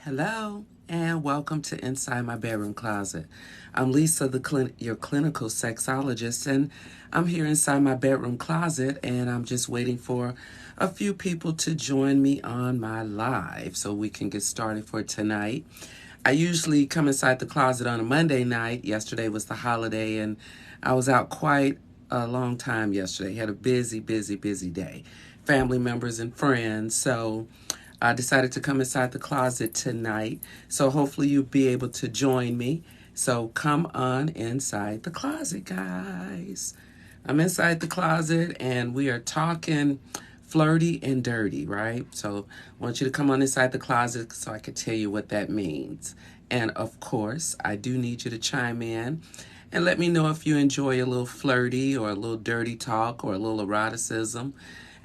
Hello, and welcome to Inside My Bedroom Closet. I'm Lisa, your clinical sexologist, and I'm here inside my bedroom closet, and I'm just waiting for a few people to join me on my live so we can get started for tonight. I usually come inside the closet on a Monday night. Yesterday was the holiday, and I was out quite a long time yesterday. Had a busy day. Family members and friends, so I decided to come inside the closet tonight. So hopefully you'll be able to join me. So come on inside the closet, guys. I'm inside the closet and we are talking flirty and dirty, right? So I want you to come on inside the closet so I can tell you what that means. And of course, I do need you to chime in and let me know if you enjoy a little flirty or a little dirty talk or a little eroticism.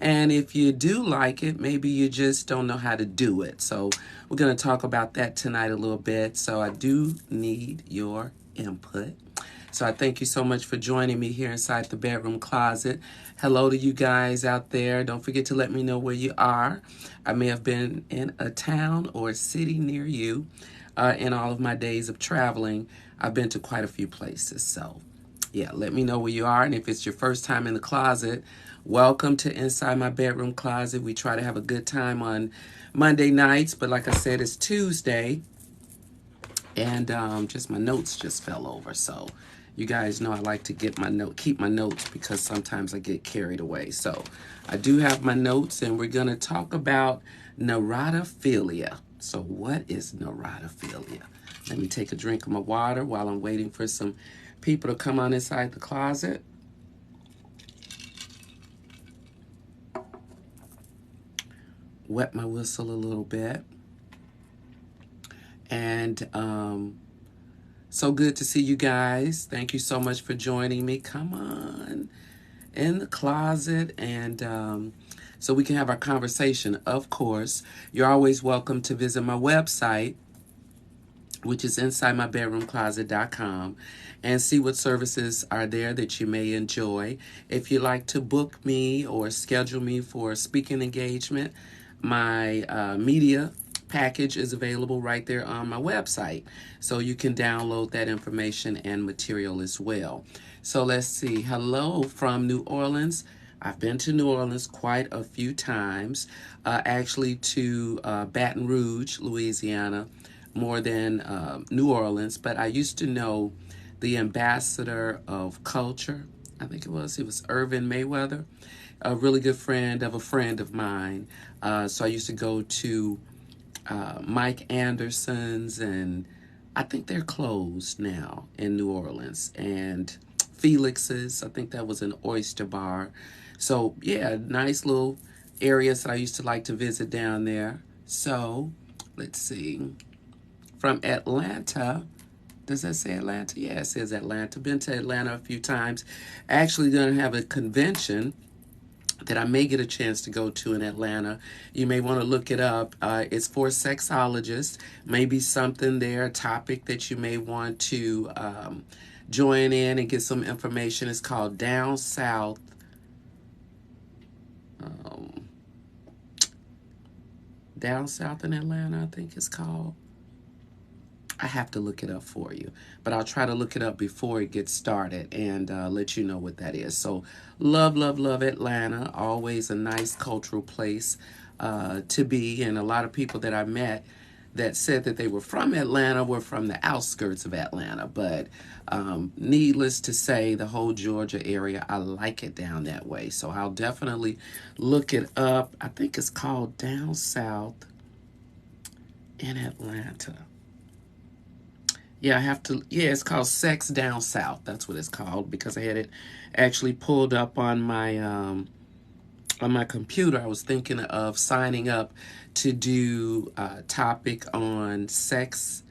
And if you do like it, maybe you just don't know how to do it. So we're going to talk about that tonight a little bit. So I do need your input. So I thank you so much for joining me here inside the bedroom closet. Hello to you guys out there. Don't forget to let me know where you are. I may have been in a town or a city near you. In all of my days of traveling, I've been to quite a few places. So yeah, let me know where you are. And if it's your first time in the closet, welcome to Inside My Bedroom Closet. We try to have a good time on Monday nights, but like I said, it's Tuesday, and just my notes just fell over. So you guys know I like to keep my notes because sometimes I get carried away. So I do have my notes, and we're gonna talk about neurophilia. So what is neurophilia? Let me take a drink of my water while I'm waiting for some people to come on inside the closet. Wet my whistle a little bit. And so good to see you guys. Thank you so much for joining me. Come on in the closet and so we can have our conversation. Of course, you're always welcome to visit my website, which is InsideMyBedroomCloset.com, and see what services are there that you may enjoy. If you'd like to book me or schedule me for a speaking engagement, my media package is available right there on my website. So you can download that information and material as well. So let's see. Hello from New Orleans. I've been to New Orleans quite a few times, actually to Baton Rouge, Louisiana, more than New Orleans, but I used to know the ambassador of culture. I think it was Irvin Mayweather, a really good friend of a friend of mine. So I used to go to Mike Anderson's, and I think they're closed now in New Orleans, and Felix's, I think that was an oyster bar. So yeah, nice little areas that I used to like to visit down there. So let's see. From Atlanta. Does that say Atlanta? Yeah, it says Atlanta. Been to Atlanta a few times. Actually going to have a convention that I may get a chance to go to in Atlanta. You may want to look it up. It's for sexologists. Maybe something there, a topic that you may want to join in and get some information. It's called Down South. Down South in Atlanta, I think it's called. I have to look it up for you, but I'll try to look it up before it gets started and let you know what that is. So love Atlanta. Always a nice cultural place to be. And a lot of people that I met that said that they were from Atlanta were from the outskirts of Atlanta. But needless to say, the whole Georgia area, I like it down that way. So I'll definitely look it up. I think it's called Down South in Atlanta. Yeah, it's called Sex Down South. That's what it's called because I had it actually pulled up on my computer. I was thinking of signing up to do a topic on sex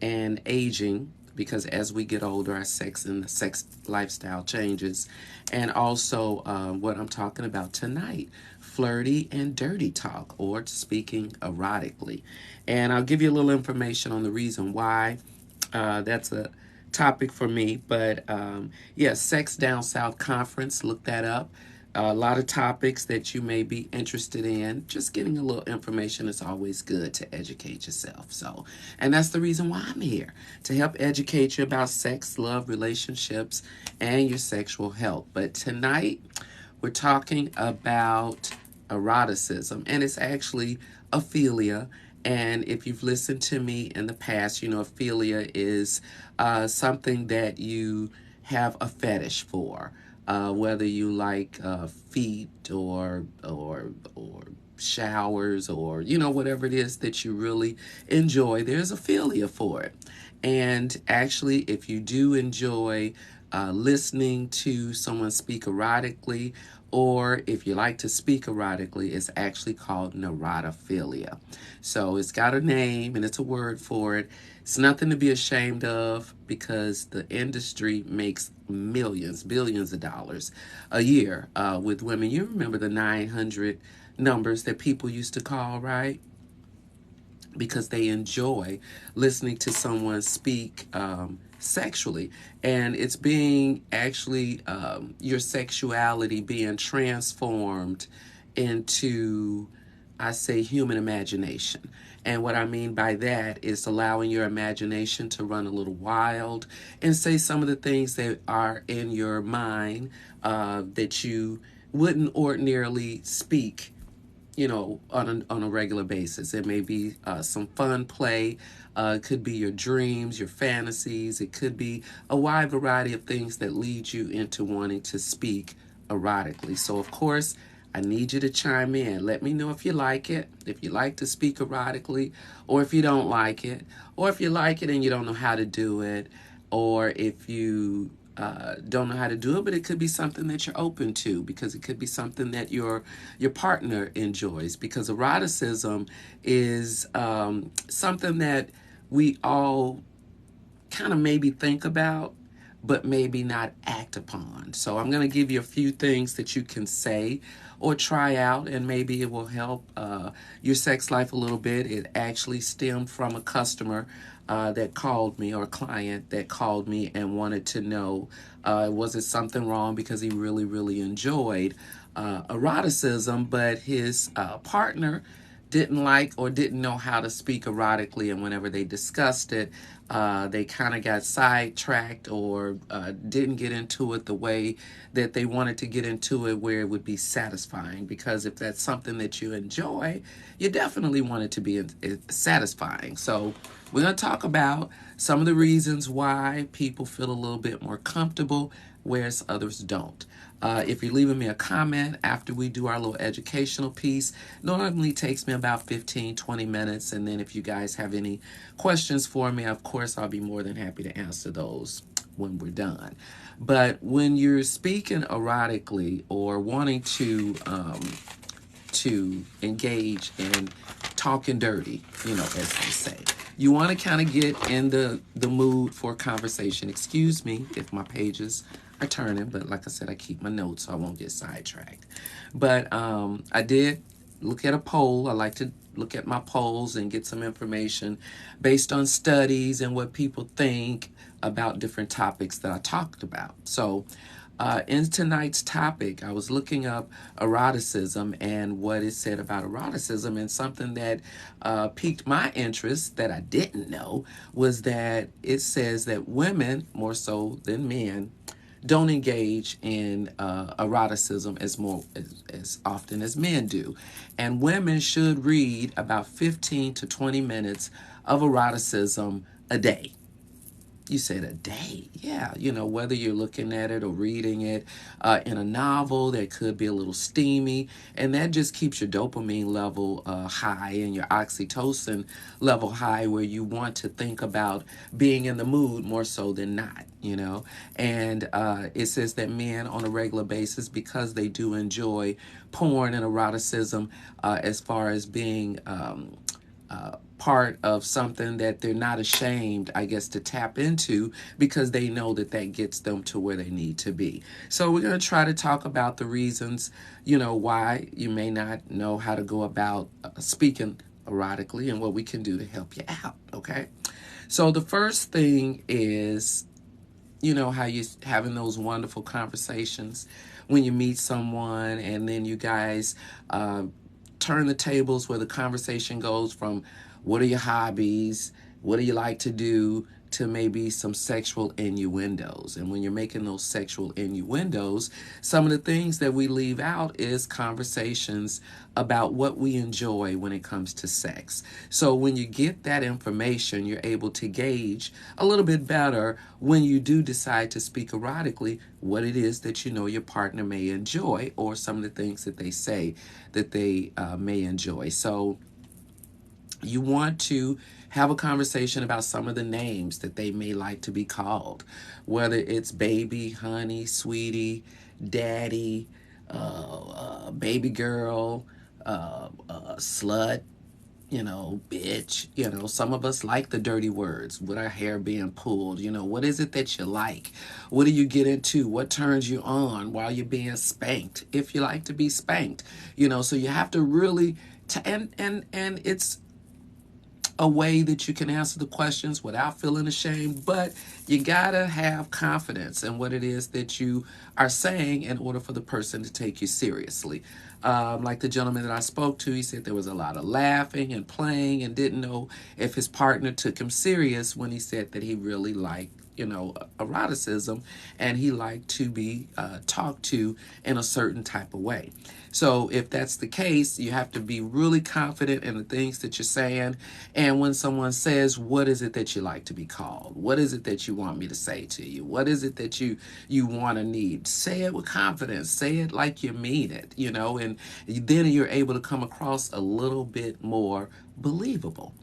and aging because as we get older, our sex and the sex lifestyle changes. And also what I'm talking about tonight, flirty and dirty talk, or speaking erotically. And I'll give you a little information on the reason why. That's a topic for me, but yeah, Sex Down South Conference, look that up. A lot of topics that you may be interested in. Just getting a little information is always good to educate yourself. So, and that's the reason why I'm here, to help educate you about sex, love, relationships, and your sexual health. But tonight, we're talking about eroticism, and it's actually aphilia. And if you've listened to me in the past, you know aphilia is something that you have a fetish for, whether you like feet or showers, or whatever it is that you really enjoy. There's aphilia for it. And actually, if you do enjoy listening to someone speak erotically, or if you like to speak erotically, it's actually called nerotophilia. So it's got a name and it's a word for it. It's nothing to be ashamed of, because the industry makes millions, billions of dollars a year with women. You remember the 900 numbers that people used to call, right? Because they enjoy listening to someone speak sexually. And it's being actually your sexuality being transformed into, I say, human imagination. And what I mean by that is allowing your imagination to run a little wild and say some of the things that are in your mind that you wouldn't ordinarily speak, on a regular basis. It may be some fun play. It could be your dreams, your fantasies. It could be a wide variety of things that lead you into wanting to speak erotically. So, of course, I need you to chime in. Let me know if you like it, if you like to speak erotically, or if you don't like it, or if you like it and you don't know how to do it, or if you don't know how to do it, but it could be something that you're open to, because it could be something that your partner enjoys. Because eroticism is something that we all kind of maybe think about, but maybe not act upon. So I'm going to give you a few things that you can say or try out, and maybe it will help your sex life a little bit. It actually stemmed from a customer that called me, or a client that called me and wanted to know, was it something wrong, because he really, really enjoyed eroticism, but his partner didn't like or didn't know how to speak erotically, and whenever they discussed it, they kind of got sidetracked, or didn't get into it the way that they wanted to get into it, where it would be satisfying. Because if that's something that you enjoy, you definitely want it to be satisfying. So we're going to talk about some of the reasons why people feel a little bit more comfortable, whereas others don't. If you're leaving me a comment after we do our little educational piece, normally takes me about 15-20 minutes. And then if you guys have any questions for me, of course, I'll be more than happy to answer those when we're done. But when you're speaking erotically, or wanting to engage in talking dirty, as they say, you want to kind of get in the mood for conversation. Excuse me if my pages are turning, but like I said, I keep my notes so I won't get sidetracked. But I did look at a poll. I like to look at my polls and get some information based on studies and what people think about different topics that I talked about. So in tonight's topic, I was looking up eroticism and what it said about eroticism, and something that piqued my interest that I didn't know was that it says that women, more so than men, don't engage in eroticism as often as men do. And women should read about 15 to 20 minutes of eroticism a day. You said a day. Yeah, whether you're looking at it or reading it in a novel that could be a little steamy, and that just keeps your dopamine level high and your oxytocin level high, where you want to think about being in the mood more so than not, And it says that men on a regular basis, because they do enjoy porn and eroticism as far as being part of something that they're not ashamed, I guess, to tap into, because they know that that gets them to where they need to be. So we're going to try to talk about the reasons, why you may not know how to go about speaking erotically, and what we can do to help you out, okay? So the first thing is you know how you having those wonderful conversations when you meet someone, and then you guys uh, turn the tables where the conversation goes from what are your hobbies, what do you like to do, to maybe some sexual innuendos. And when you're making those sexual innuendos, some of the things that we leave out is conversations about what we enjoy when it comes to sex. So when you get that information, you're able to gauge a little bit better when you do decide to speak erotically what it is that you know your partner may enjoy, or some of the things that they say that they may enjoy. So you want to have a conversation about some of the names that they may like to be called, whether it's baby, honey, sweetie, daddy, baby girl, slut, bitch. Some of us like the dirty words with our hair being pulled. What is it that you like? What do you get into? What turns you on while you're being spanked? If you like to be spanked, so you have to really, and it's a way that you can answer the questions without feeling ashamed, but you gotta have confidence in what it is that you are saying in order for the person to take you seriously. Like the gentleman that I spoke to, he said there was a lot of laughing and playing and didn't know if his partner took him serious when he said that he really liked eroticism, and he liked to be talked to in a certain type of way. So if that's the case, you have to be really confident in the things that you're saying. And when someone says, what is it that you like to be called? What is it that you want me to say to you? What is it that you want to need? Say it with confidence. Say it like you mean it, and then you're able to come across a little bit more believable.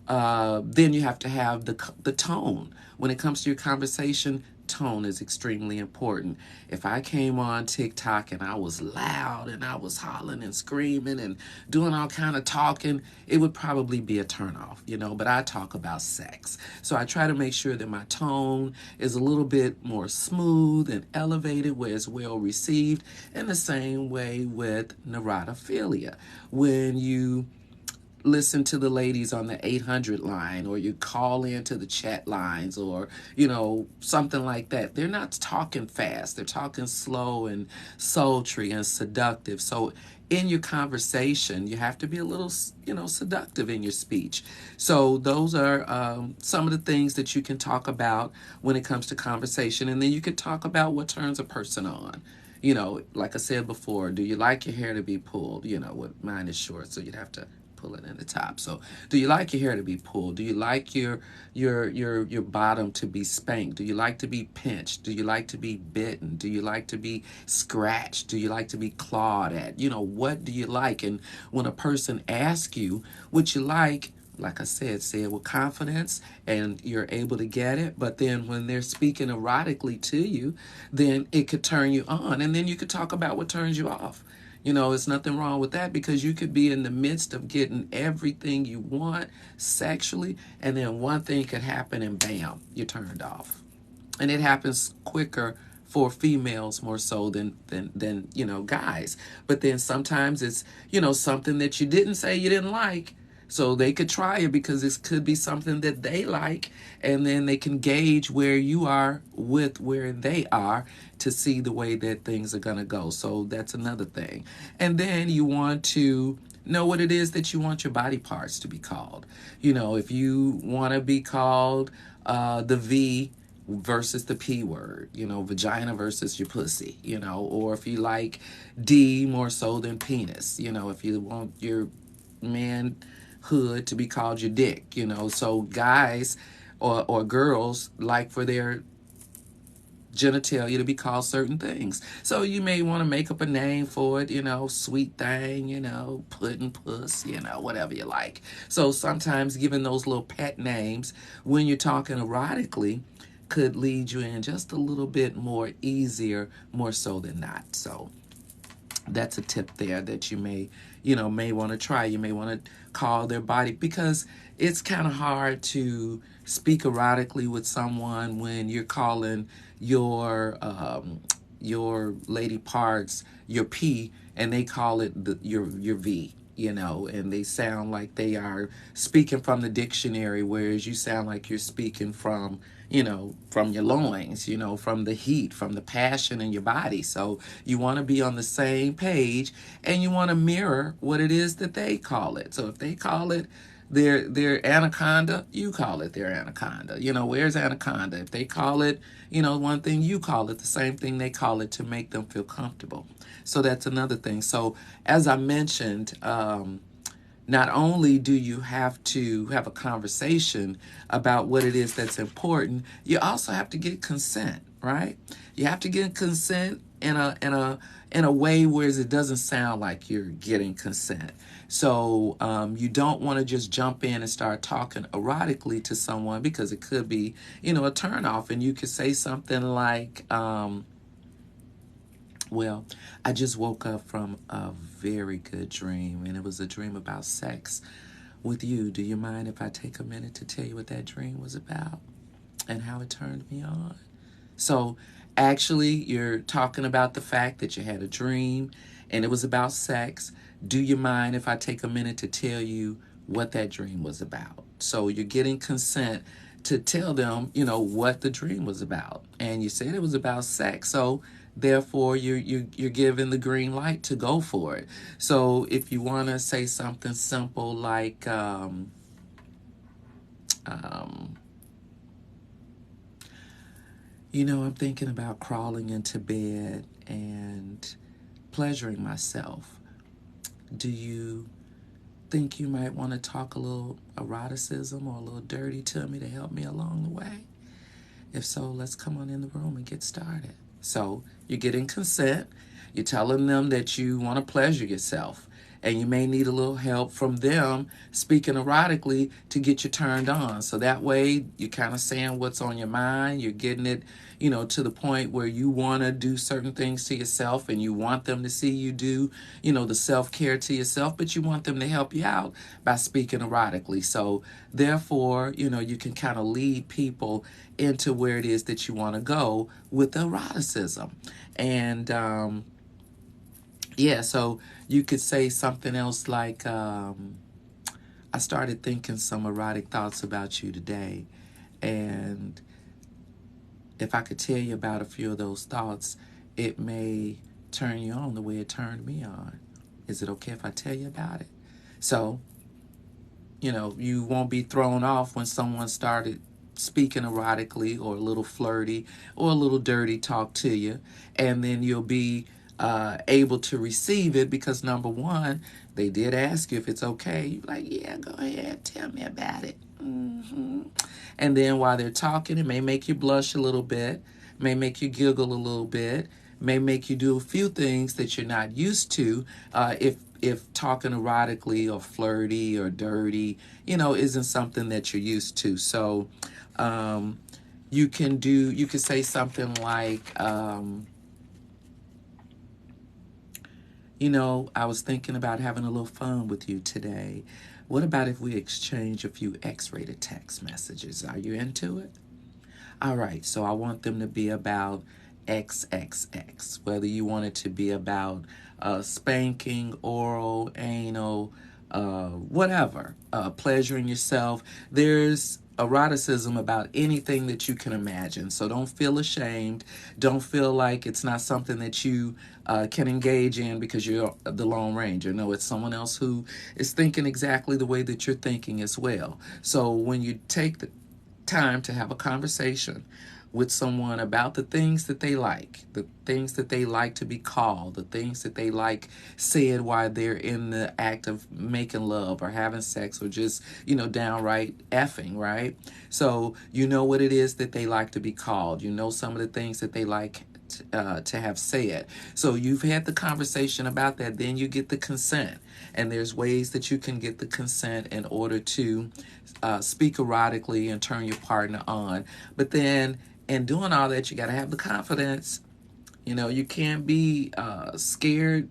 Then you have to have the tone. When it comes to your conversation, tone is extremely important. If I came on TikTok and I was loud and I was hollering and screaming and doing all kind of talking, it would probably be a turnoff, but I talk about sex. So I try to make sure that my tone is a little bit more smooth and elevated where it's well received, in the same way with neurophilia. When you listen to the ladies on the 800 line, or you call into the chat lines, or something like that, they're not talking fast, they're talking slow and sultry and seductive. So in your conversation, you have to be a little seductive in your speech. So those are some of the things that you can talk about when it comes to conversation. And then you can talk about what turns a person on. Like I said before, do you like your hair to be pulled? Mine is short, so you'd have to pull it in the top. So do you like your hair to be pulled? Do you like your bottom to be spanked? Do you like to be pinched? Do you like to be bitten? Do you like to be scratched? Do you like to be clawed at? What do you like? And when a person asks you what you like I said, say it with confidence and you're able to get it. But then when they're speaking erotically to you, then it could turn you on. And then you could talk about what turns you off. It's nothing wrong with that, because you could be in the midst of getting everything you want sexually, and then one thing could happen and bam, you're turned off. And it happens quicker for females more so than guys. But then sometimes it's, something that you didn't say you didn't like. So they could try it because this could be something that they like, and then they can gauge where you are with where they are to see the way that things are going to go. So that's another thing. And then you want to know what it is that you want your body parts to be called. If you want to be called the V versus the P word, vagina versus your pussy, or if you like D more so than penis, if you want your manhood to be called your dick, so guys or girls like for their genitalia to be called certain things. So you may want to make up a name for it, sweet thing, pudding puss, whatever you like. So sometimes giving those little pet names when you're talking erotically could lead you in just a little bit more easier, more so than not. So that's a tip there that you may want to try. You may want to call their body, because it's kind of hard to speak erotically with someone when you're calling your lady parts your P and they call it your V. and they sound like they are speaking from the dictionary, whereas you sound like you're speaking from your loins, from the heat, from the passion in your body. So you want to be on the same page, and you want to mirror what it is that they call it. So if they call it their anaconda, you call it their anaconda. Where's anaconda? If they call it, one thing, you call it the same thing they call it, to make them feel comfortable. So that's another thing. So as I mentioned, not only do you have to have a conversation about what it is that's important, you also have to get consent, right? You have to get consent in a way where it doesn't sound like you're getting consent. So you don't want to just jump in and start talking erotically to someone, because it could be, a turnoff, and you could say something like, well, I just woke up from a very good dream, and it was a dream about sex with you. Do you mind if I take a minute to tell you what that dream was about and how it turned me on? So actually, you're talking about the fact that you had a dream and it was about sex. Do you mind if I take a minute to tell you what that dream was about? So you're getting consent to tell them, what the dream was about. And you said it was about sex. So therefore, you're given the green light to go for it. So if you want to say something simple like, I'm thinking about crawling into bed and pleasuring myself. Do you think you might want to talk a little eroticism or a little dirty to me to help me along the way? If so, let's come on in the room and get started. So you're getting consent. You're telling them that you want to pleasure yourself, and you may need a little help from them speaking erotically to get you turned on. So that way you're kind of saying what's on your mind. You're getting it, to the point where you want to do certain things to yourself, and you want them to see you do, the self-care to yourself, but you want them to help you out by speaking erotically. So therefore, you can kind of lead people into where it is that you want to go with eroticism. And yeah, so you could say something else like, I started thinking some erotic thoughts about you today, and if I could tell you about a few of those thoughts, it may turn you on the way it turned me on. Is it okay if I tell you about it? So, you won't be thrown off when someone started speaking erotically or a little flirty or a little dirty talk to you, and then you'll be able to receive it, because number one, they did ask you if it's okay. You're like, yeah, go ahead, tell me about it. And then while they're talking, it may make you blush a little bit, may make you giggle a little bit, may make you do a few things that you're not used to, if talking erotically or flirty or dirty, isn't something that you're used to. So you can say something like, I was thinking about having a little fun with you today. What about if we exchange a few X-rated text messages? Are you into it? All right, so I want them to be about XXX, whether you want it to be about spanking, oral, anal, whatever, pleasuring yourself. There's eroticism about anything that you can imagine. So don't feel ashamed. Don't feel like it's not something that you can engage in because you're the Lone Ranger. No, it's someone else who is thinking exactly the way that you're thinking as well. So when you take the time to have a conversation with someone about the things that they like, the things that they like to be called, the things that they like said while they're in the act of making love or having sex or just, downright effing, right? So you know what it is that they like to be called. You know some of the things that they like to have said. So you've had the conversation about that. Then you get the consent. And there's ways that you can get the consent in order to speak erotically and turn your partner on. But then in doing all that, you got to have the confidence. You can't be a scared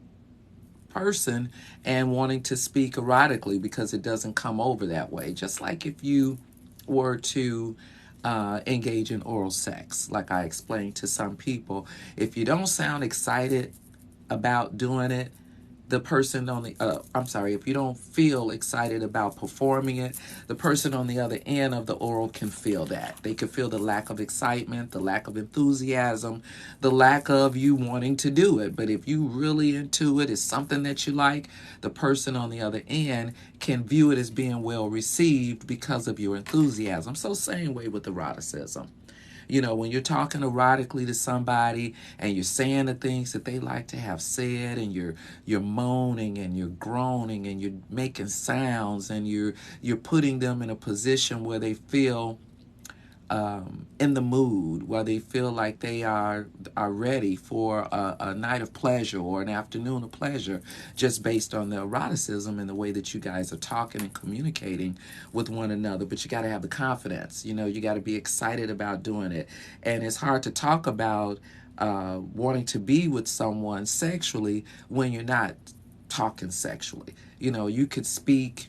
person and wanting to speak erotically, because it doesn't come over that way. Just like if you were to engage in oral sex, like I explained to some people, if you don't sound excited about doing it, the person on the I'm sorry, if you don't feel excited about performing it, the person on the other end of the oral can feel that. They can feel the lack of excitement, the lack of enthusiasm, the lack of you wanting to do it. But if you really into it, it's something that you like, the person on the other end can view it as being well received because of your enthusiasm. So same way with eroticism. You know, when you're talking erotically to somebody and you're saying the things that they like to have said, and you're moaning and you're groaning and you're making sounds, and you're putting them in a position where they feel in the mood, where they feel like they are ready for a night of pleasure or an afternoon of pleasure, just based on the eroticism and the way that you guys are talking and communicating with one another. But you got to have the confidence. You know, you got to be excited about doing it. And it's hard to talk about wanting to be with someone sexually when you're not talking sexually. You know, you could speak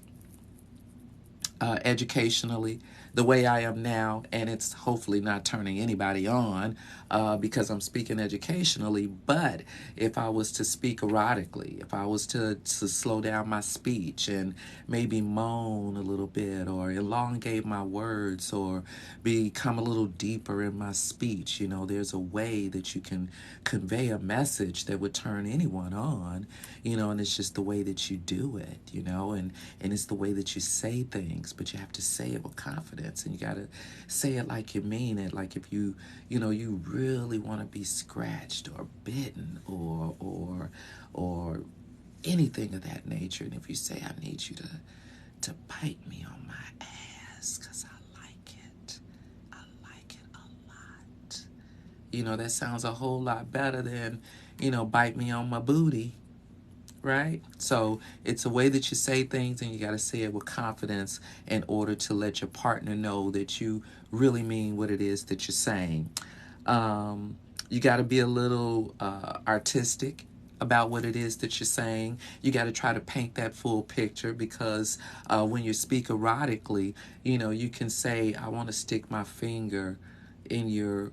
educationally the way I am now, and it's hopefully not turning anybody on because I'm speaking educationally. But if I was to speak erotically, if I was to slow down my speech and maybe moan a little bit or elongate my words or become a little deeper in my speech, you know, there's a way that you can convey a message that would turn anyone on, you know, and it's just the way that you do it, you know, and it's the way that you say things, but you have to say it with confidence, and you got to say it like you mean it. Like if you know, you really want to be scratched or bitten or anything of that nature. And if you say, I need you to bite me on my ass because I like it a lot. You know, that sounds a whole lot better than, you know, bite me on my booty. Right? So it's a way that you say things, and you got to say it with confidence in order to let your partner know that you really mean what it is that you're saying. You got to be a little artistic about what it is that you're saying. You got to try to paint that full picture, because when you speak erotically, you know, you can say, I want to stick my finger in your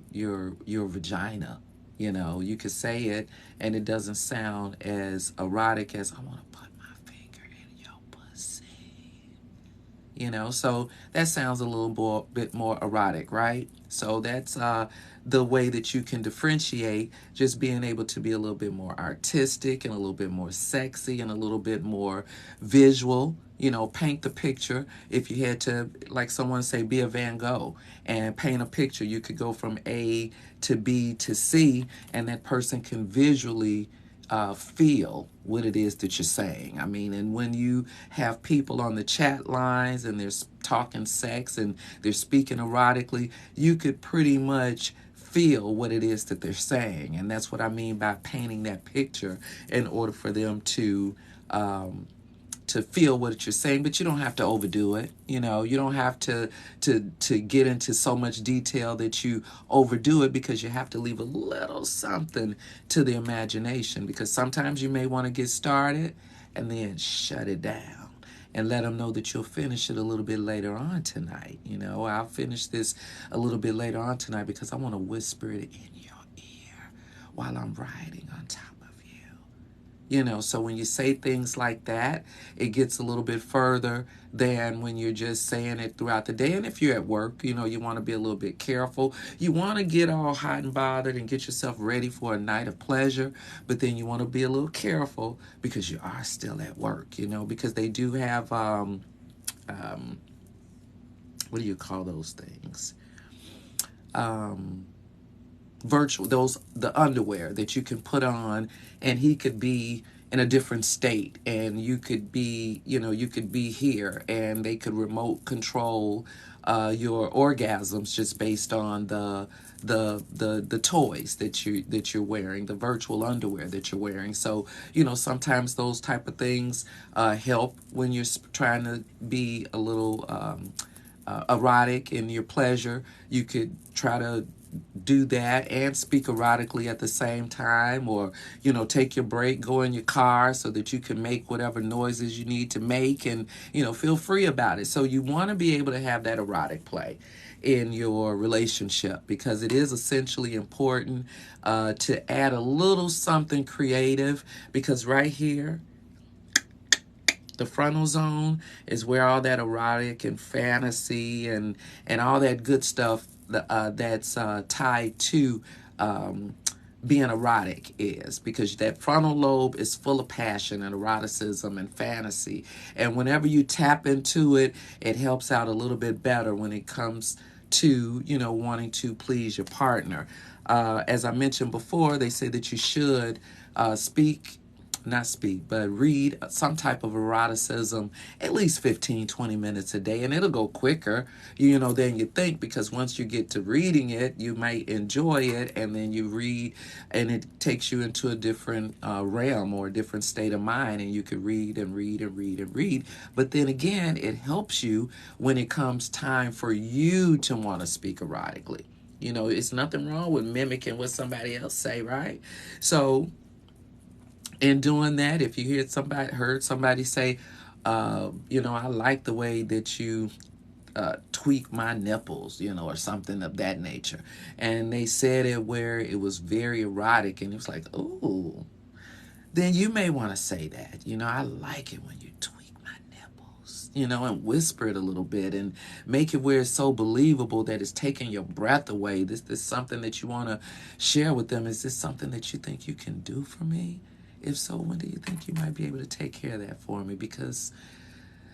vagina. You know, you could say it and it doesn't sound as erotic as, I want to put my finger in your pussy. You know, so that sounds a little bit more erotic, right? So that's the way that you can differentiate, just being able to be a little bit more artistic and a little bit more sexy and a little bit more visual. You know, paint the picture. If you had to, like someone say, be a Van Gogh and paint a picture, you could go from A to B to C, and that person can visually feel what it is that you're saying. I mean, and when you have people on the chat lines and they're talking sex and they're speaking erotically, you could pretty much feel what it is that they're saying. And that's what I mean by painting that picture in order for them to feel what you're saying. But you don't have to overdo it. You know, you don't have to get into so much detail that you overdo it, because you have to leave a little something to the imagination, because sometimes you may want to get started and then shut it down and let them know that you'll finish it a little bit later on tonight. You know, I'll finish this a little bit later on tonight because I want to whisper it in your ear while I'm riding on top of you. You know, so when you say things like that, it gets a little bit further than when you're just saying it throughout the day. And if you're at work, you know, you want to be a little bit careful. You want to get all hot and bothered and get yourself ready for a night of pleasure, but then you want to be a little careful because you are still at work, you know, because they do have, what do you call those things? Virtual, the underwear that you can put on, and he could be in a different state, and you could be, you know, you could be here, and they could remote control your orgasms just based on the toys that you're wearing, the virtual underwear that you're wearing. So, you know, sometimes those type of things help when you're trying to be a little erotic in your pleasure. You could try to do that and speak erotically at the same time, or, you know, take your break, go in your car so that you can make whatever noises you need to make, and, you know, feel free about it. So you want to be able to have that erotic play in your relationship, because it is essentially important to add a little something creative, because right here The frontal zone is where all that erotic and fantasy and all that good stuff that's tied to um, being erotic is, because that frontal lobe is full of passion and eroticism and fantasy. And whenever you tap into it, it helps out a little bit better when it comes to, wanting to please your partner. As I mentioned before, they say that you should speak not speak, but read some type of eroticism at least 15-20 minutes a day, and it'll go quicker, than you think, because once you get to reading it, you might enjoy it, and then you read, and it takes you into a different realm or a different state of mind, and you can read and read and read and read. But then again, it helps you when it comes time for you to want to speak erotically. It's nothing wrong with mimicking what somebody else say, right? So in doing that, if you heard somebody say, I like the way that you tweak my nipples, or something of that nature, and they said it where it was very erotic, and it was like, oh, then you may want to say that, I like it when you tweak my nipples, and whisper it a little bit and make it where it's so believable that it's taking your breath away. This is something that you want to share with them. Is this something that you think you can do for me? If so, when do you think you might be able to take care of that for me? Because,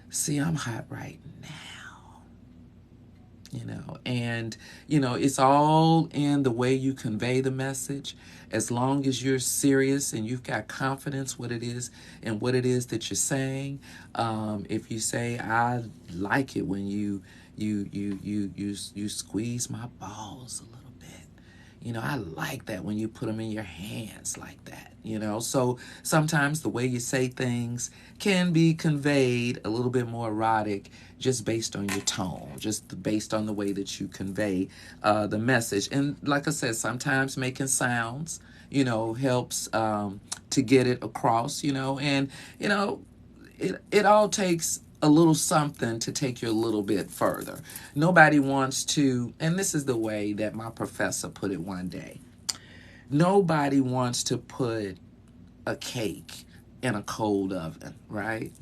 see, I'm hot right now, and, it's all in the way you convey the message. As long as you're serious and you've got confidence what it is and what it is that you're saying. If you say, I like it when you squeeze my balls a little bit. I like that when you put them in your hands like that, So sometimes the way you say things can be conveyed a little bit more erotic just based on your tone, just based on the way that you convey the message. And like I said, sometimes making sounds, helps to get it across, and, it all takes a little something to take you a little bit further. Nobody wants to, and this is the way that my professor put it one day. Nobody wants to put a cake in a cold oven, right?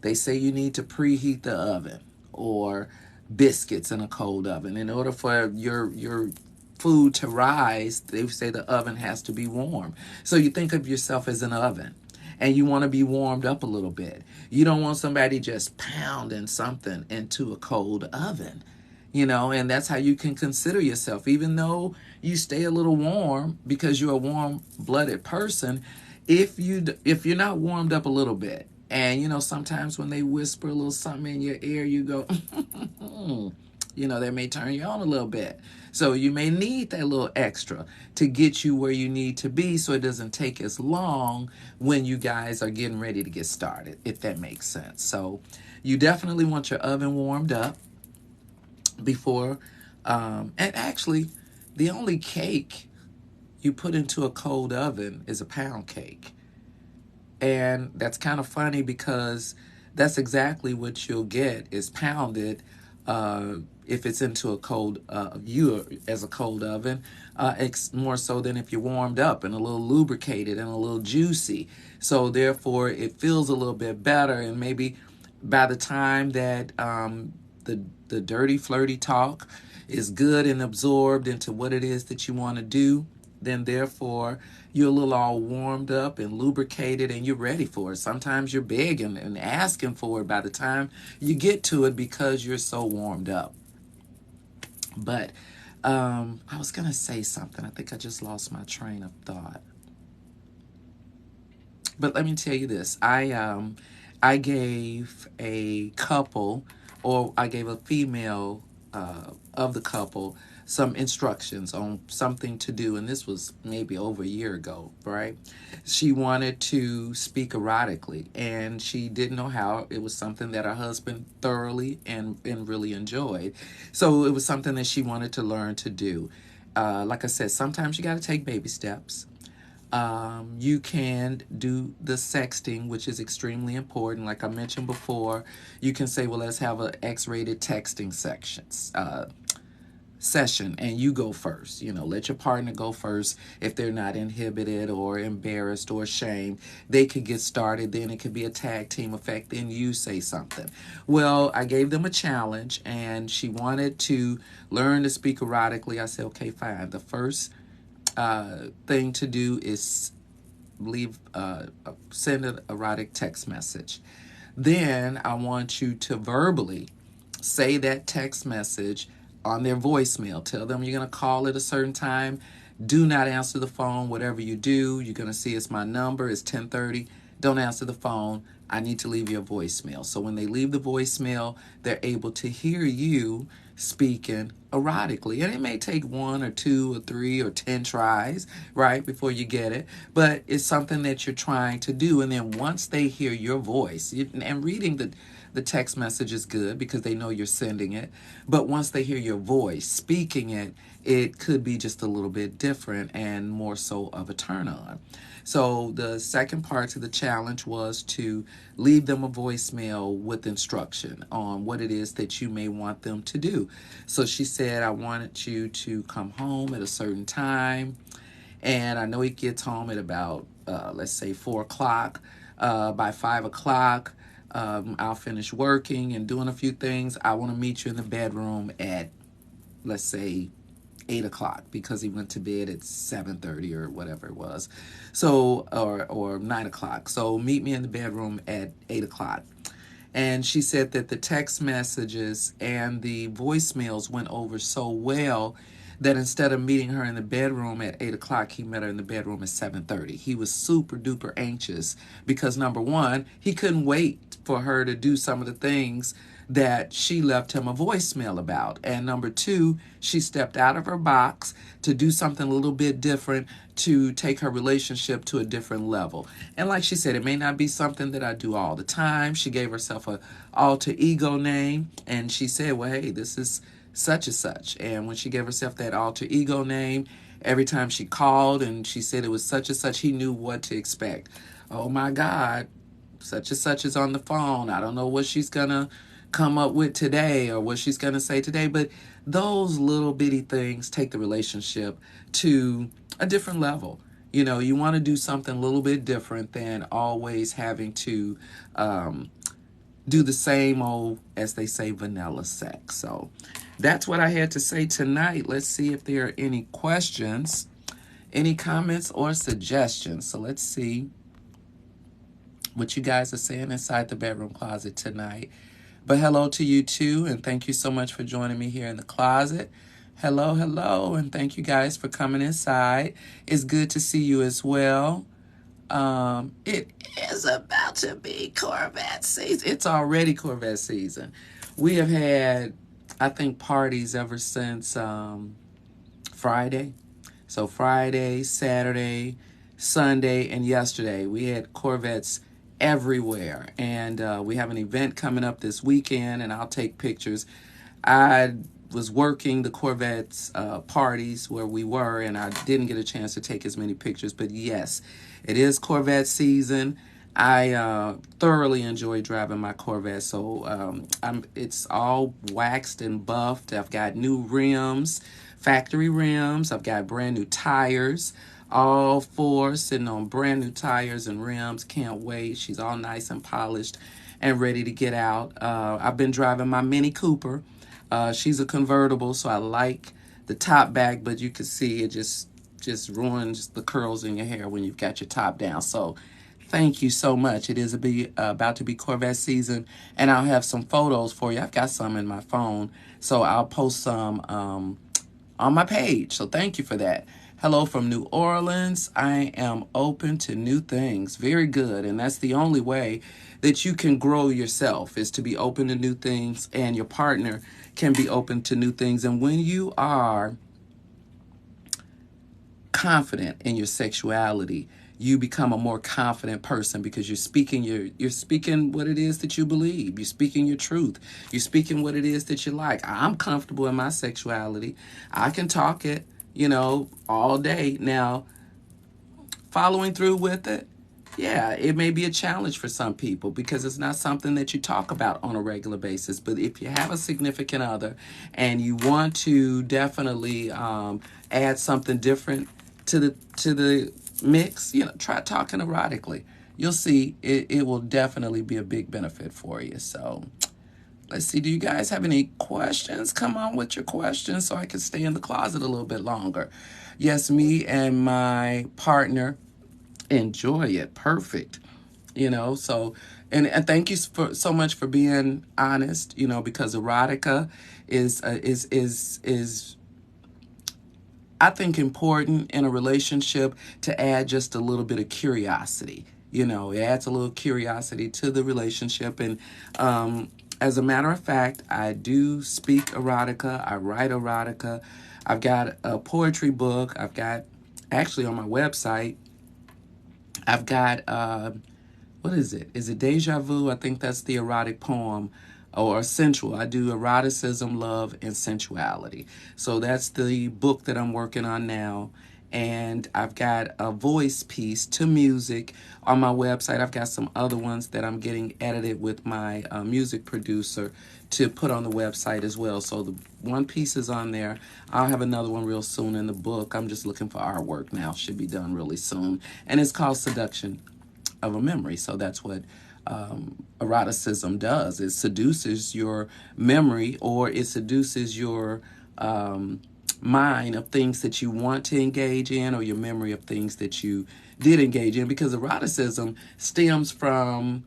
They say you need to preheat the oven, or biscuits in a cold oven. In order for your food to rise, they say the oven has to be warm. So you think of yourself as an oven, and you want to be warmed up a little bit. You don't want somebody just pounding something into a cold oven, and that's how you can consider yourself. Even though you stay a little warm because you're a warm-blooded person, if you're not warmed up a little bit, and sometimes when they whisper a little something in your ear, you go, they may turn you on a little bit. So you may need that little extra to get you where you need to be, so it doesn't take as long when you guys are getting ready to get started, if that makes sense. So you definitely want your oven warmed up before, and actually, the only cake you put into a cold oven is a pound cake. And that's kind of funny, because that's exactly what you'll get is pounded if it's into a cold, you as a cold oven, more so than if you're warmed up and a little lubricated and a little juicy. So therefore, it feels a little bit better. And maybe by the time that the dirty, flirty talk is good and absorbed into what it is that you want to do, then therefore you're a little all warmed up and lubricated and you're ready for it. Sometimes you're begging and asking for it by the time you get to it, because you're so warmed up. But I was going to say something. I think I just lost my train of thought. But let me tell you this. I gave a couple, or I gave a female of the couple, some instructions on something to do, and this was maybe over a year ago, right? She wanted to speak erotically, and she didn't know how. It was something that her husband thoroughly and really enjoyed. So it was something that she wanted to learn to do. Like I said, sometimes you got to take baby steps. You can do the sexting, which is extremely important. Like I mentioned before, you can say, well, let's have an X-rated texting sections. session and you go first. Let your partner go first. If they're not inhibited or embarrassed or ashamed, they could get started. Then it could be a tag team effect. Then you say something. Well, I gave them a challenge and she wanted to learn to speak erotically. I said, okay, fine. The first thing to do is send an erotic text message. Then I want you to verbally say that text message on their voicemail. Tell them you're going to call at a certain time. Do not answer the phone. Whatever you do, you're going to see it's my number. It's 10:30. Don't answer the phone. I need to leave you a voicemail. So when they leave the voicemail, they're able to hear you speaking erotically. And it may take 1 or 2 or 3 or 10 tries, right, before you get it. But it's something that you're trying to do. And then once they hear your voice, and reading the text message is good because they know you're sending it. But once they hear your voice speaking it, it could be just a little bit different and more so of a turn on. So the second part to the challenge was to leave them a voicemail with instruction on what it is that you may want them to do. So she said, I wanted you to come home at a certain time. And I know he gets home at about, let's say, 4 o'clock. By 5 o'clock, I'll finish working and doing a few things. I want to meet you in the bedroom at, let's say, 8 o'clock because he went to bed at 7:30 or whatever it was. So, or 9 o'clock. So meet me in the bedroom at 8 o'clock. And she said that the text messages and the voicemails went over so well that instead of meeting her in the bedroom at 8 o'clock, he met her in the bedroom at 7:30. He was super duper anxious because, number one, he couldn't wait for her to do some of the things that she left him a voicemail about. And number two, she stepped out of her box to do something a little bit different to take her relationship to a different level. And like she said, it may not be something that I do all the time. She gave herself a alter ego name and she said, well, hey, this is such and such. And when she gave herself that alter ego name, every time she called and she said it was such and such, he knew what to expect. Oh my God, such and such is on the phone. I don't know what she's gonna come up with today or what she's gonna say today. But those little bitty things take the relationship to a different level. You want to do something a little bit different than always having to do the same old, as they say, vanilla sex. So that's what I had to say tonight. Let's see if there are any questions, any comments or suggestions. So let's see what you guys are saying inside the bedroom closet tonight. But hello to you too, and thank you so much for joining me here in the closet. Hello, hello, and thank you guys for coming inside. It's good to see you as well. It is about to be Corvette season. It's already Corvette season. We have had, I think, parties ever since Friday. So Friday, Saturday, Sunday, and yesterday. We had Corvettes everywhere. And we have an event coming up this weekend, and I'll take pictures. I was working the Corvettes parties where we were, and I didn't get a chance to take as many pictures. But yes, it is Corvette season. I thoroughly enjoy driving my Corvette. So it's all waxed and buffed. I've got new rims, factory rims. I've got brand new tires. All four sitting on brand new tires and rims. Can't wait. She's all nice and polished and ready to get out. I've been driving my Mini Cooper. She's a convertible, so I like the top back, but you can see it just ruins the curls in your hair when you've got your top down. So thank you so much. It is about to be Corvette season, and I'll have some photos for you. I've got some in my phone, so I'll post some on my page. So thank you for that. Hello from New Orleans. I am open to new things. Very good. And that's the only way that you can grow yourself, is to be open to new things, and your partner can be open to new things. And when you are confident in your sexuality, you become a more confident person because you're speaking what it is that you believe. You're speaking your truth. You're speaking what it is that you like. I'm comfortable in my sexuality. I can talk it, all day. Now, following through with it, yeah, it may be a challenge for some people because it's not something that you talk about on a regular basis. But if you have a significant other and you want to definitely add something different to the mix, try talking erotically. You'll see it will definitely be a big benefit for you. So let's see. Do you guys have any questions? Come on with your questions so I can stay in the closet a little bit longer. Yes, me and my partner enjoy it. Perfect. So and thank you for so much for being honest, because erotica is I think important in a relationship to add just a little bit of curiosity. It adds a little curiosity to the relationship. And as a matter of fact, I do speak erotica. I write erotica. I've got a poetry book. I've got, actually, on my website, I've got, what is it? Is it Deja Vu? I think that's the erotic poem, or sensual. I do eroticism, love, and sensuality. So that's the book that I'm working on now. And I've got a voice piece to music on my website. I've got some other ones that I'm getting edited with my music producer to put on the website as well. So the one piece is on there. I'll have another one real soon in the book. I'm just looking for artwork now. Should be done really soon. And it's called Seduction of a Memory. So that's what eroticism does. It seduces your memory, or it seduces your mind of things that you want to engage in, or your memory of things that you did engage in, because eroticism stems from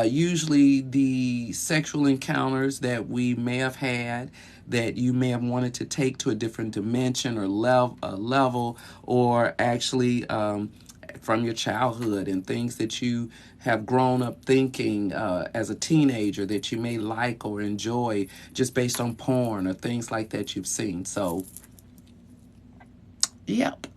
usually the sexual encounters that we may have had, that you may have wanted to take to a different dimension or level, or actually from your childhood, and things that you have grown up thinking as a teenager that you may like or enjoy just based on porn or things like that you've seen. So, yep.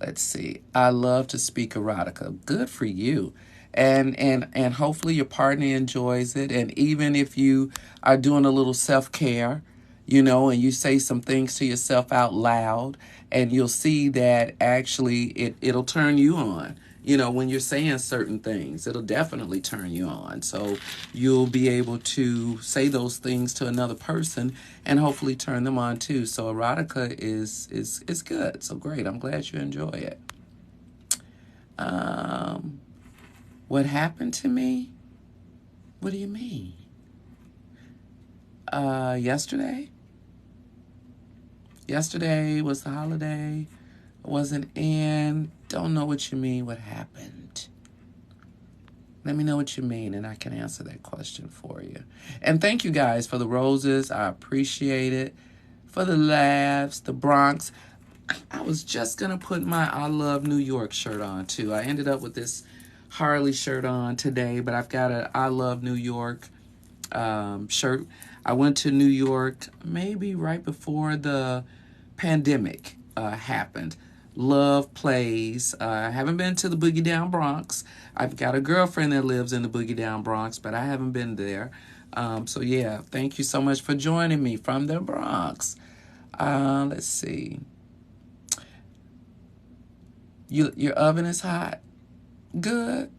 Let's see. I love to speak erotica. Good for you. And hopefully your partner enjoys it. And even if you are doing a little self-care, and you say some things to yourself out loud, and you'll see that actually it'll turn you on. When you're saying certain things, it'll definitely turn you on. So you'll be able to say those things to another person and hopefully turn them on too. So erotica is good. So great. I'm glad you enjoy it. What happened to me? What do you mean? Yesterday? Yesterday was the holiday. I wasn't in. Don't know what you mean. What happened? Let me know what you mean, and I can answer that question for you. And thank you guys for the roses. I appreciate it. For the laughs, the Bronx. I was just going to put my I Love New York shirt on, too. I ended up with this Harley shirt on today, but I've got a I Love New York shirt. I went to New York maybe right before the pandemic happened. Love plays. I haven't been to the Boogie Down Bronx. I've got a girlfriend that lives in the Boogie Down Bronx, but I haven't been there. So yeah, thank you so much for joining me from the Bronx. Let's see. Your oven is hot. Good.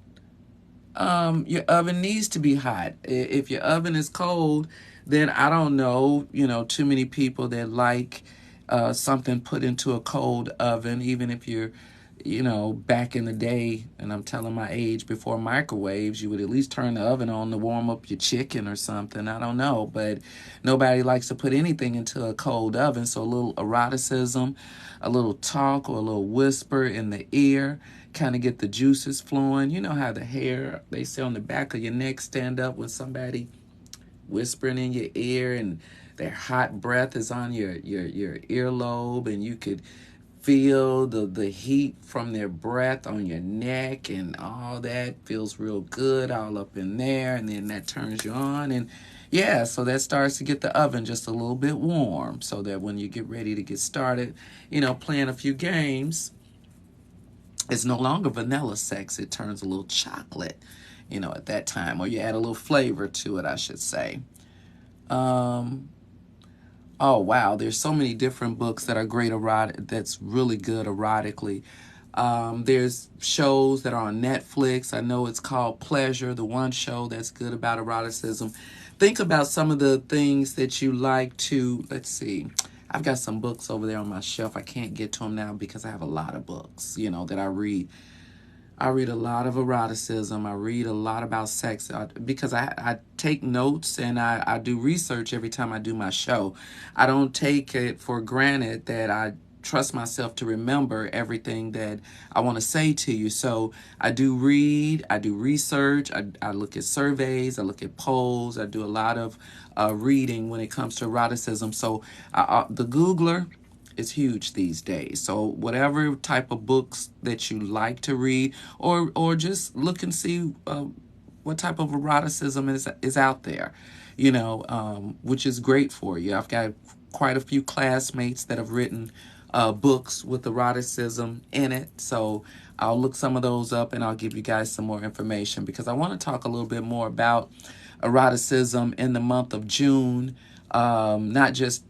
Your oven needs to be hot. If your oven is cold, then I don't know, too many people that like something put into a cold oven, even if you're, back in the day, and I'm telling my age, before microwaves, you would at least turn the oven on to warm up your chicken or something. I don't know, but nobody likes to put anything into a cold oven. So a little eroticism, a little talk, or a little whisper in the ear, kind of get the juices flowing. You know how the hair, they say, on the back of your neck stand up when somebody whispering in your ear, and their hot breath is on your earlobe, and you could feel the heat from their breath on your neck, and all that feels real good all up in there, and then that turns you on. And yeah, so that starts to get the oven just a little bit warm, so that when you get ready to get started, playing a few games, it's no longer vanilla sex. It turns a little chocolate, at that time, or you add a little flavor to it, I should say. Oh, wow. There's so many different books that are great that's really good erotically. There's shows that are on Netflix. I know it's called Pleasure, the one show that's good about eroticism. Think about some of the things that you like to, let's see. I've got some books over there on my shelf. I can't get to them now because I have a lot of books, that I read. I read a lot of eroticism. I read a lot about sex because I take notes and I do research every time I do my show. I don't take it for granted that I trust myself to remember everything that I want to say to you. So I do read, I do research, I look at surveys, I look at polls, I do a lot of reading when it comes to eroticism. So the Googler is huge these days. So whatever type of books that you like to read, or just look and see what type of eroticism is out there, which is great for you. I've got quite a few classmates that have written books with eroticism in it. So I'll look some of those up and I'll give you guys some more information because I want to talk a little bit more about eroticism in the month of June. Not just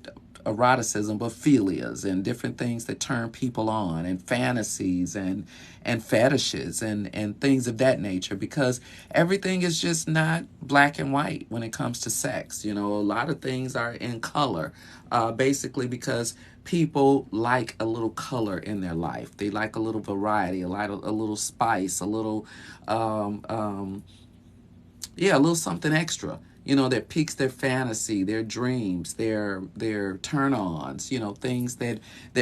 eroticism, but philias and different things that turn people on, and fantasies and fetishes and things of that nature, because everything is just not black and white when it comes to sex. A lot of things are in color, basically because people like a little color in their life. They like a little variety, a little spice, a little a little something extra, that piques their fantasy, their dreams, their turn-ons, things that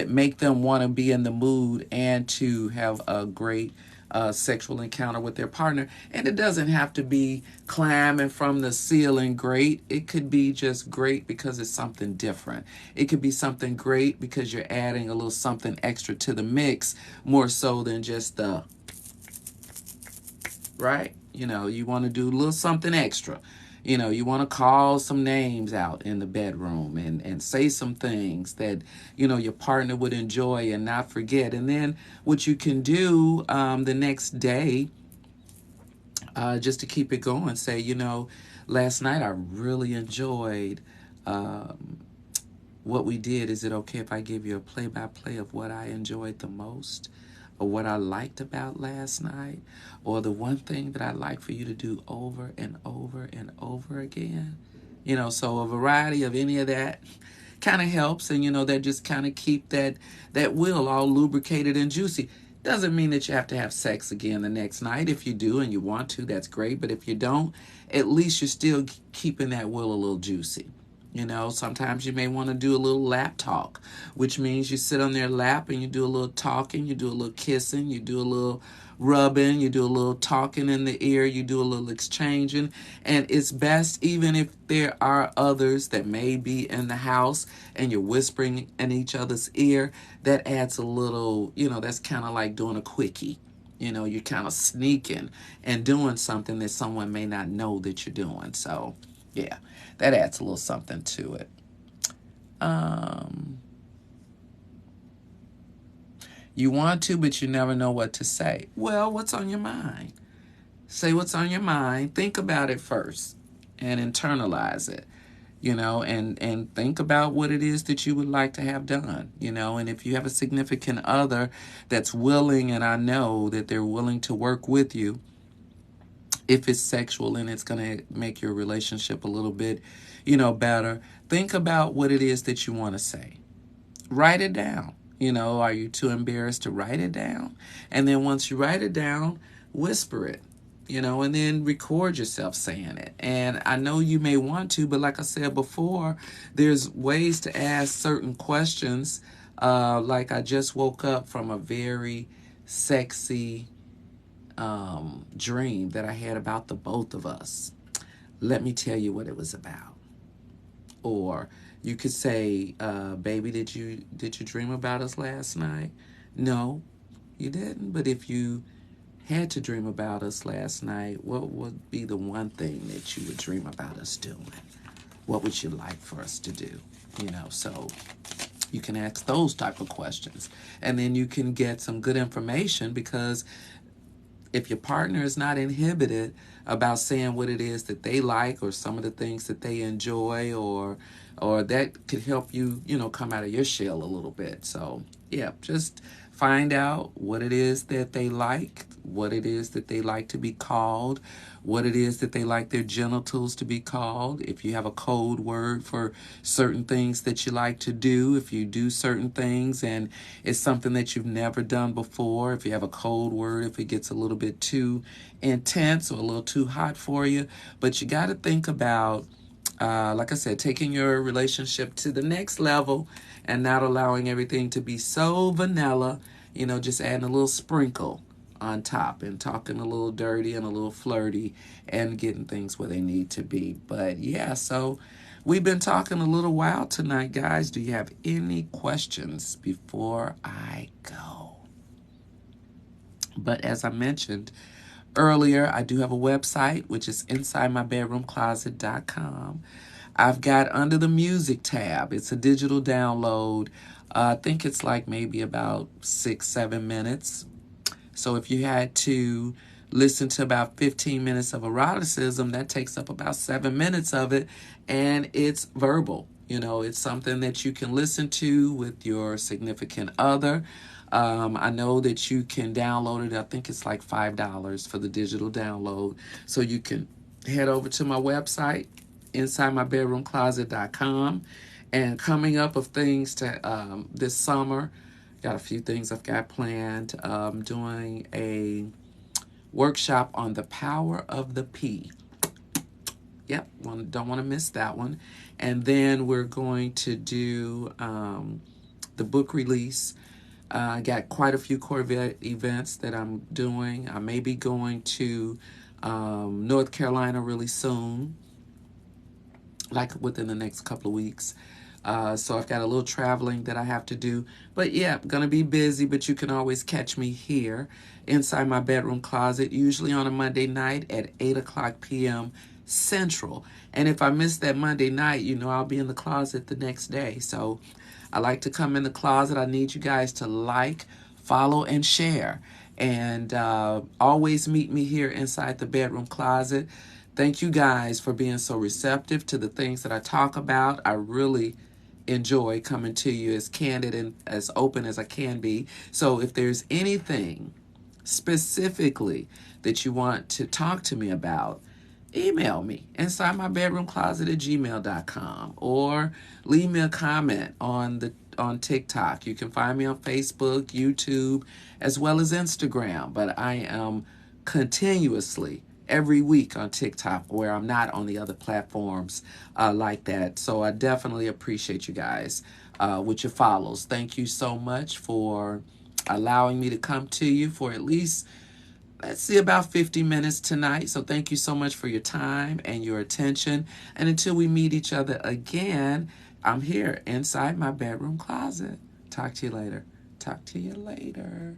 make them want to be in the mood and to have a great sexual encounter with their partner. And it doesn't have to be climbing from the ceiling great. It could be just great because it's something different. It could be something great because you're adding a little something extra to the mix, more so than just the, right? You want to do a little something extra. You want to call some names out in the bedroom and say some things that, your partner would enjoy and not forget. And then what you can do the next day, just to keep it going, say, last night I really enjoyed what we did. Is it okay if I give you a play-by-play of what I enjoyed the most, or what I liked about last night, or the one thing that I'd like for you to do over and over and over again? So a variety of any of that kind of helps, and that just kind of keep that will all lubricated and juicy. Doesn't mean that you have to have sex again the next night. If you do and you want to, that's great. But if you don't, at least you're still keeping that will a little juicy. Sometimes you may want to do a little lap talk, which means you sit on their lap and you do a little talking, you do a little kissing, you do a little rubbing, you do a little talking in the ear, you do a little exchanging. And it's best, even if there are others that may be in the house and you're whispering in each other's ear, that adds a little, that's kind of like doing a quickie. You're kind of sneaking and doing something that someone may not know that you're doing. So, yeah, that adds a little something to it. You want to, but you never know what to say. Well, what's on your mind? Say what's on your mind. Think about it first and internalize it, and think about what it is that you would like to have done, and if you have a significant other that's willing, and I know that they're willing to work with you, if it's sexual and it's going to make your relationship a little bit, better, think about what it is that you want to say. Write it down. Are you too embarrassed to write it down? And then once you write it down, whisper it, and then record yourself saying it. And I know you may want to, but like I said before, there's ways to ask certain questions. Like I just woke up from a very sexy dream that I had about the both of us. Let me tell you what it was about. Or you could say, baby, did you dream about us last night? No, you didn't. But if you had to dream about us last night, what would be the one thing that you would dream about us doing? What would you like for us to do? So you can ask those type of questions. And then you can get some good information, because if your partner is not inhibited about saying what it is that they like, or some of the things that they enjoy, or that could help you, come out of your shell a little bit. So, yeah, just find out what it is that they like, what it is that they like to be called, what it is that they like their genitals to be called. If you have a code word for certain things that you like to do, if you do certain things and it's something that you've never done before, if you have a code word, if it gets a little bit too intense or a little too hot for you. But you got to think about, like I said, taking your relationship to the next level and not allowing everything to be so vanilla, just adding a little sprinkle on top and talking a little dirty and a little flirty and getting things where they need to be. But yeah, so we've been talking a little while tonight, guys. Do you have any questions before I go? But as I mentioned earlier, I do have a website, which is InsideMyBedroomCloset.com. I've got under the music tab, it's a digital download. I think it's like maybe about 6-7 minutes. So if you had to listen to about 15 minutes of eroticism, that takes up about 7 minutes of it, and it's verbal. It's something that you can listen to with your significant other. I know that you can download it. I think it's like $5 for the digital download. So you can head over to my website, InsideMyBedroomCloset.com. And coming up of things to this summer, got a few things I've got planned. Doing a workshop on the power of the P. Yep, don't want to miss that one. And then we're going to do the book release. I got quite a few Corvette events that I'm doing. I may be going to North Carolina really soon, like within the next couple of weeks. So I've got a little traveling that I have to do. But yeah, I'm going to be busy, but you can always catch me here inside my bedroom closet, usually on a Monday night at 8 o'clock p.m. Central. And if I miss that Monday night, I'll be in the closet the next day. So I like to come in the closet. I need you guys to like, follow, and share. And always meet me here inside the bedroom closet. Thank you guys for being so receptive to the things that I talk about. I really enjoy coming to you as candid and as open as I can be. So if there's anything specifically that you want to talk to me about, email me inside my bedroom closet at gmail.com or leave me a comment on TikTok. You can find me on Facebook, YouTube, as well as Instagram. But I am continuously every week on TikTok, where I'm not on the other platforms like that. So I definitely appreciate you guys with your follows. Thank you so much for allowing me to come to you for at least, let's see, about 50 minutes tonight. So thank you so much for your time and your attention. And until we meet each other again, I'm here inside my bedroom closet. Talk to you later. Talk to you later.